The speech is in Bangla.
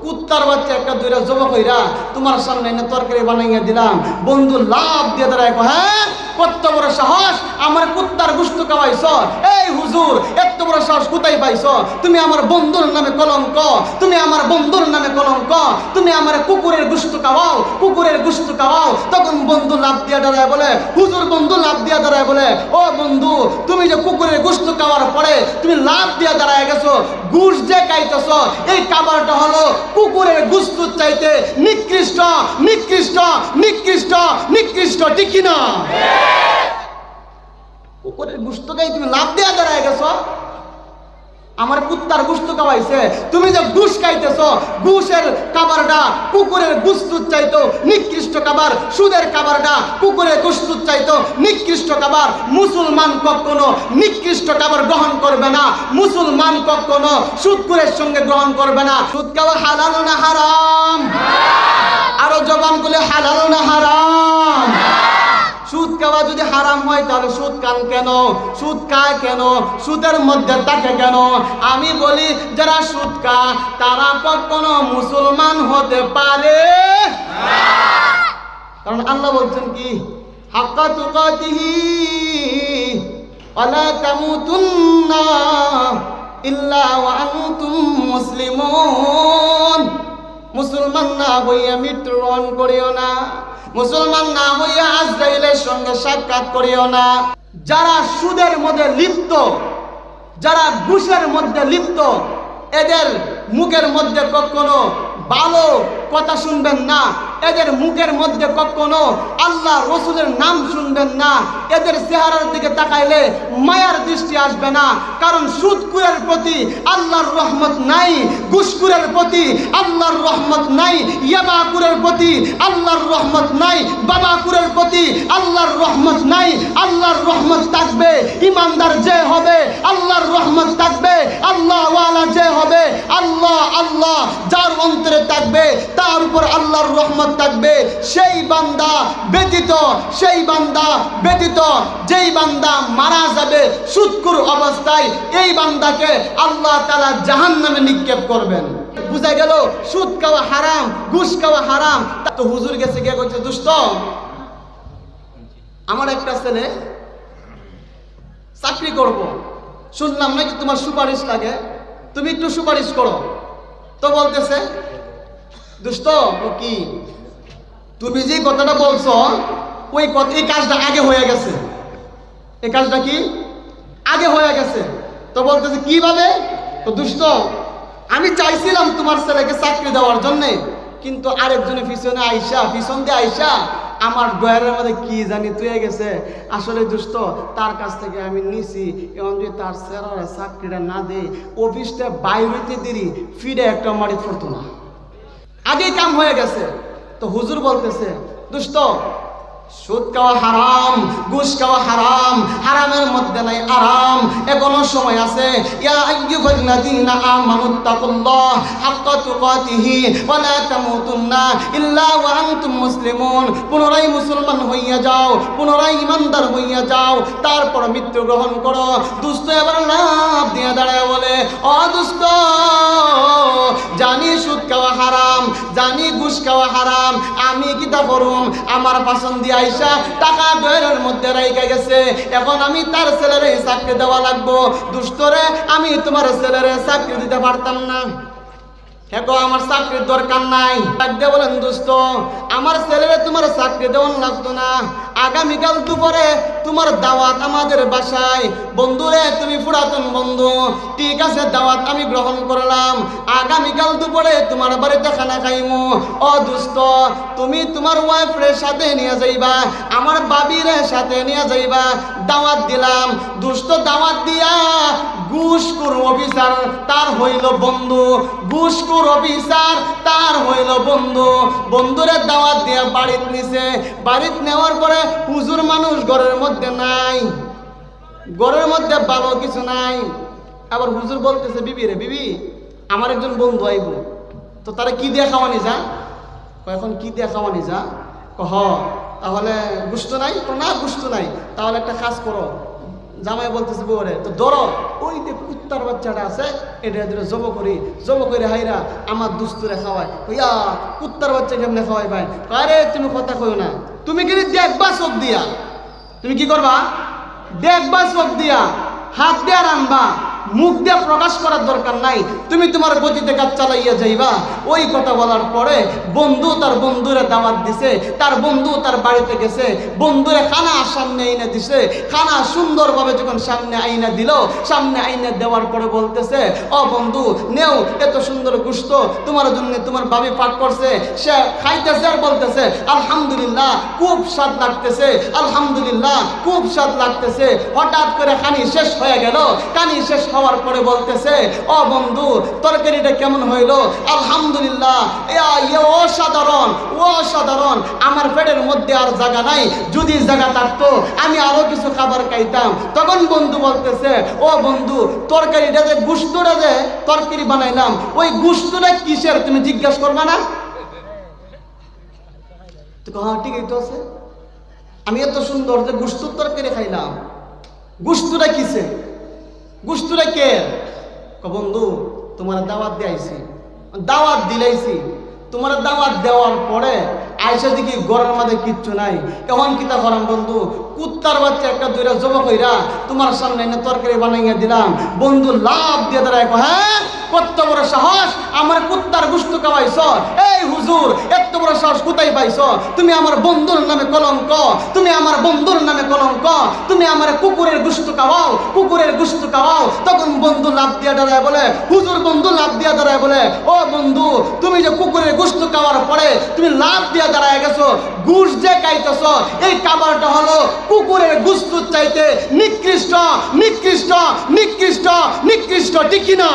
কুত্তার বাচ্চা একটা দুইটা জবা কইরা তোমার সামনে এনে তরকারি বানাইয়া দিলাম। বন্ধু লাভ দিয়ে দাঁড়ায়, হ্যাঁ কত বড় সাহস, আমার কুত্তার গোশত খাওয়াইছ? এই হুজুর এত বড় সাহস কোথায় পাইছ? তুমি আমার বন্ধুর নামে কলঙ্ক, তুমি আমার বন্ধুর নামে কলঙ্ক, তুমি আমার কুকুরের গোশত খাওয়াও, কুকুরের গোশত খাওয়াও। তখন বন্ধু লাভ দিয়া দাঁড়ায় বলে, হুজুর বন্ধু লাভ দিয়া দাঁড়ায় বলে, ও বন্ধু তুমি যে কুকুরের গোশত খাওয়ার পরে তুমি লাভ দিয়া দাঁড়ায় গেছো, গোশত যে খাইতেছ এই খাবারটা হলো কুকুরের গোশত চাইতে নিকৃষ্ট, নিকৃষ্ট, নিকৃষ্ট, নিকৃষ্ট, ঠিক কিনা? কুকুরের গোশত খাই তুমি লাভ দিয়া দাঁড়ায় গেছো, আমার কুত্তার গোশত খাওয়াইছে, তুমি যে ঘুষ খাইতেছ, ঘুষের খাবারটা কুকুরের গোশত চাইতো নিকৃষ্ট খাবার, সুদের খাবারটা কুকুরের গোশত চাইতো নিকৃষ্ট খাবার। মুসলমান কখনো নিকৃষ্ট খাবার গ্রহণ করবে না, মুসলমান কখনো সুদখোরের সঙ্গে গ্রহণ করবে না। সুদ খাওয়া হালাল না হারাম? আরো জবান বলে হালাল না হারাম? সুদ খাওয়া যদি হারাম হয় তাহলে সুদ খান কেন, সুদ খায় কেন, সুদের মধ্যে থাকে কেন? আমি বলি যারা সুদ খায় তারা কখনো মুসলমান হতে পারে না। কারণ আল্লাহ বলছেন কি, হাক্কা তুকাতিহি ওয়ালা তামুতুন্না ইল্লা ওয়া আনতুম মুসলিমুন। মুসলমান না হইয়া মৃত্যুবরণ করিও না, মুসলমান না হইয়া আজরাইলের সঙ্গে সাক্ষাৎ করিও না। যারা সুদের মধ্যে লিপ্ত, যারা ঘুষের মধ্যে লিপ্ত, এদের মুখের মধ্যে কখনো ভালো কথা শুনবেন না, এদের মুখের মধ্যে কখনো আল্লাহ রসুলের নাম শুনবেন না, এদের চেহারার দিকে তাকাইলে মায়ার দৃষ্টি আসবে না। কারণ সুদখোরের প্রতি আল্লাহর রহমত নাই, ঘুষখোরের প্রতি আল্লাহর রহমত নাই, ইয়াবাখোরের প্রতি আল্লাহর রহমত নাই, বাবাখোরের প্রতি আল্লাহর রহমত নাই। আল্লাহর রহমত থাকবে ইমানদার যে হবে, আল্লাহর রহমত থাকবে আল্লাহ ওয়ালা যে হবে, আল্লাহ আল্লাহ যার অন্তরে থাকবে তার উপর আল্লাহর রহমত থাকবে। সেই বান্দা ব্যতীত, সেই বান্দা ব্যতীত যেই বান্দা মারা যাবে সুদখোর অবস্থায়, এই বান্দাকে আল্লাহ তাআলা জাহান্নামে নিক্ষেপ করবেন। বুঝা গেল সুদ খাওয়া হারাম, ঘুষ খাওয়া হারাম। তো হুজুর গেছে গিয়ে বলছে, দোস্ত আমার একটা ছেলে চাকরি করব, শুনলাম নাকি তোমার সুপারিশ লাগে, তুমি একটু সুপারিশ করো। তো বলতেছে, দোস্ত কি তুমি যে কথাটা বলছো ওই কথা, এই কাজটা আগে হয়ে গেছে, এই কাজটা কি আগে হয়ে গেছে। তো বলতেছে কিভাবে? তো দোস্ত আমি চাইছিলাম তোমার ছেলেকে চাকরি দেওয়ার জন্যে, কিন্তু আরেকজনের পিছনে আইসা, পিছন দিয়ে আইসা আমার ডয়ারের মধ্যে কি জানি তুই গেছে। আসলে দোস্ত তার কাছ থেকে আমি নিছি, এবং যদি তার ছেলেরা চাকরিটা না দেয় অফিসটা বাইরেতে দেরি ফিরে একটা মারি পড়তো না, আগেই কাম হয়ে গেছে। তো হুজুর বলতেছে, দোস্ত সুদ খাওয়া হারাম, ঘুষ খাওয়া হারাম, হারামের মধ্যে নাই আরাম, এখনো সময় আছে। ইয়া আইয়ুহাল্লাযীনা আমানুত্তাকুল্লাহ হাক্কা তুকাতিহি ওয়া লা তামুতুন্না ইল্লা ওয়া আনতুম মুসলিমুন। পুনরায় মুসলমান হইয়া যাও, পুনরায় ইমানদার হইয়া যাও, তারপর মৃত্যু গ্রহণ করো। দোস্ত এবার লাভ দিয়ে দাঁড়ায় বলে, ও দোস্ত জানি সুদ খাওয়া হারাম, জানি ঘুষ খাওয়া হারাম, আমি কিতা করুম? আমার পছন্দ দিয়ে আইসা টাকা ডয়ের মধ্যে রাইখা গেছে, এখন আমি তার ছেলেরে চাকরি দেওয়া লাগবো। দুষ্টরে আমি তোমার ছেলেরে চাকরি দিতে পারতাম না, এখন আমার চাকরির দরকার নাই। বলেন দোস্ত আমার ছেলেরে তোমার চাকরি দেওয়ান লাগতো না, আগামীকাল দুপুরে তোমার দাওয়াত আমাদের বাসায়। বন্ধুরে তুমি পুরাতন বন্ধু, ঠিক আছে দাওয়াত আমি গ্রহণ করলাম, আগামীকাল দুপুরে তোমার বাড়িতে খানা খাইমু। ও দোস্ত তুমি তোমার ওয়াইফের সাথে নিয়ে যাইবা, আমার বাবির সাথে নিয়ে যাইবা, দাওয়াত দিলাম। দোস্ত দাওয়াত দিয়া ঘুষখোর অফিসার তার হইল বন্ধু, ঘুষখোর অফিসার তার হইল বন্ধু। বন্ধুরে দাওয়াত দিয়া বাড়িত নিছে, বাড়িত নেওয়ার পরে হুজুর মানুষ ঘরের মধ্যে নাই, ঘরের মধ্যে ভালো কিছু নাই। আবার হুজুর বলতেছে, বিবি রে বিবি আমার একজন বন্ধু আইব, তো তারা কি দিয়ে খাওয়ানি যা? এখন কি দিয়ে খাওয়ানি যা? হ তাহলে গুস্ত নাই? না গুস্ত নাই, তাহলে একটা কাজ করো, জামাই বলতেছে বউরে, তো ধরো ওই যে কুত্তার বাচ্চাটা আছে এটা জব করি, জব করে হাইরা আমার দুস্তুরে খাওয়ায়। ইয়া কুত্তার বাচ্চা কেমনে খাওয়াই ভাই? আরে তুমি কথা কইও না, তুমি কিন্তু দেখবা চোখ দিয়া, তুমি কি করবা? দেখবা চোখ দিয়া, হাত দিয়া রানবা, মুখ দিয়ে প্রকাশ করার দরকার নাই, তুমি তোমার গতিতে কাজ চালাইয়া যাইবা। ওই কথা বলার পরে বন্ধু তার বন্ধুরে দাওয়াত দিছে, তার বন্ধু তার বাড়িতে গেছে, বন্ধুরে খানা সামনে আইনা দিছে। খানা সুন্দরভাবে যখন সামনে আইনা দিল, সামনে আইনা দেওয়ার পরে বলতেছে, ও বন্ধু নেও, এত সুন্দর গোশত তোমার জন্য তোমার ভাবি পাক করছে। সে খাইতেছে আর বলতেছে আলহামদুলিল্লাহ খুব স্বাদ লাগতেছে, আলহামদুলিল্লাহ খুব স্বাদ লাগতেছে। হঠাৎ করে খানি শেষ হয়ে গেল। খানি শেষ হওয়ার পরে বলতেছে, ও বন্ধু তরকারিটা কেমন হইল? আলহামদুলিল্লাহ, অসাধারণ, অসাধারণ। আমার পেটের মধ্যে আর জায়গা নাই, যদি জায়গা থাকতো আমি আরো কিছু খাবার খাইতাম। তখন বন্ধু বলতেছে, ও বন্ধু তরকারিটা যে গুস্তটা যে তরকারি বানাইলাম, ওই গুস্তটা কিসের তুমি জিজ্ঞাসা করবা না? হ্যাঁ ঠিকই তো আছে, আমি এত সুন্দর যে গুস্তর তরকারি খাইলাম, গুস্তটা কিসে? গুস্তটা কে? বন্ধু তোমার দাওয়াত দিয়েছি, দাওয়াত দিলাইছি, তোমার দাওয়াত দেওয়ার পরে আইসা দেখি ঘরের মধ্যে কিচ্ছু নাই। এখন কিতা করাম বন্ধু? কুত্তার বাচ্চা একটা দুইটা জবা কইরা তোমার সামনে এনে তরকারি বানাইয়া দিলাম। বন্ধু লাভ দিয়ে দাঁড়ায়, হ্যাঁ কত বড় সাহস, আমার কুত্তার গুস্ত খাওয়াইছ? এই হুজুর এত বড় সাহস কোথায় পাইছ? তুমি আমার বন্ধুর নামে কলঙ্ক, তুমি আমার বন্ধুর নামে কলঙ্ক, তুমি আমার কুকুরের গুস্ত খাওয়াও, কুকুরের গুস্ত খাওয়াও। তখন বন্ধু লাভ দিয়া দাঁড়ায় বলে, হুজুর বন্ধু লাভ দিয়া দাঁড়ায় বলে, ও বন্ধু তুমি যে কুকুরের গুস্ত খাওয়ার পরে তুমি লাভ দিয়া দাঁড়ায় গেছো, গুস যে খাইতেছ এই খাবারটা হলো কুকুরের গুস্ত চাইতে নিকৃষ্ট, নিকৃষ্ট, নিকৃষ্ট, নিকৃষ্ট, ঠিক কিনা?